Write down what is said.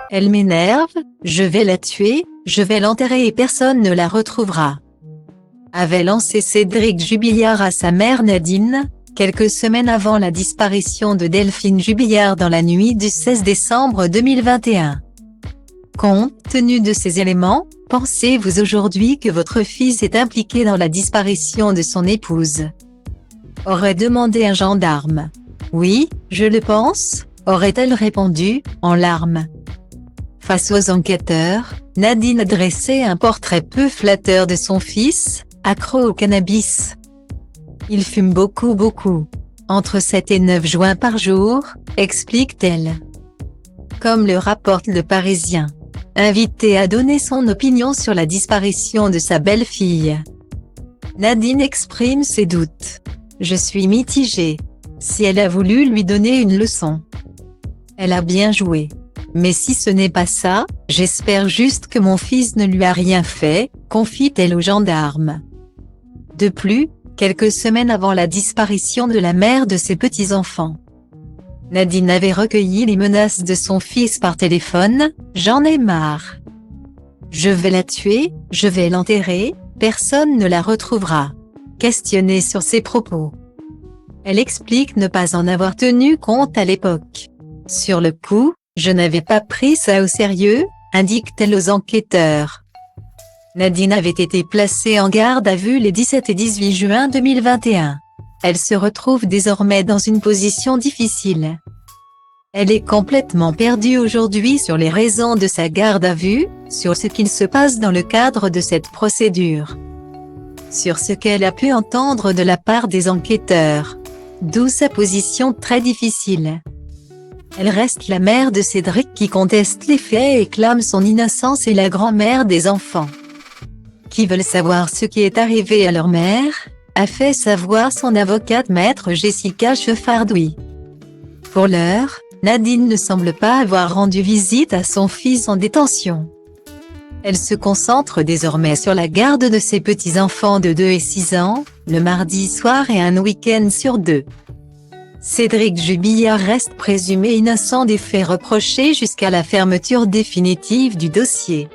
Elle m'énerve, je vais la tuer, je vais l'enterrer et personne ne la retrouvera. Avait lancé Cédric Jubillard à sa mère Nadine, quelques semaines avant la disparition de Delphine Jubillard dans la nuit du 16 décembre 2021. Compte tenu de ces éléments, pensez-vous aujourd'hui que votre fils est impliqué dans la disparition de son épouse? Aurait demandé un gendarme. Oui, je le pense, aurait-elle répondu, en larmes. Face aux enquêteurs, Nadine dressait un portrait peu flatteur de son fils, accro au cannabis. Il fume beaucoup. Entre 7 et 9 joints par jour, explique-t-elle. Comme le rapporte Le Parisien. Invitée à donner son opinion sur la disparition de sa belle-fille, Nadine exprime ses doutes. Je suis mitigée. Si elle a voulu lui donner une leçon, elle a bien joué. Mais si ce n'est pas ça, j'espère juste que mon fils ne lui a rien fait, confie-t-elle aux gendarmes. De plus, quelques semaines avant la disparition de la mère de ses petits-enfants, Nadine avait recueilli les menaces de son fils par téléphone, « J'en ai marre. Je vais la tuer, je vais l'enterrer, personne ne la retrouvera ». Questionnée sur ses propos, elle explique ne pas en avoir tenu compte à l'époque. Sur le coup, je n'avais pas pris ça au sérieux, indique-t-elle aux enquêteurs. Nadine avait été placée en garde à vue les 17 et 18 juin 2021. Elle se retrouve désormais dans une position difficile. Elle est complètement perdue aujourd'hui sur les raisons de sa garde à vue, sur ce qu'il se passe dans le cadre de cette procédure, sur ce qu'elle a pu entendre de la part des enquêteurs. D'où sa position très difficile. Elle reste la mère de Cédric qui conteste les faits et clame son innocence et la grand-mère des enfants, qui veulent savoir ce qui est arrivé à leur mère, a fait savoir son avocate maître Jessica Chefardouis. Pour l'heure, Nadine ne semble pas avoir rendu visite à son fils en détention. Elle se concentre désormais sur la garde de ses petits-enfants de 2 et 6 ans, le mardi soir et un week-end sur 2. Cédric Jubillard reste présumé innocent des faits reprochés jusqu'à la fermeture définitive du dossier.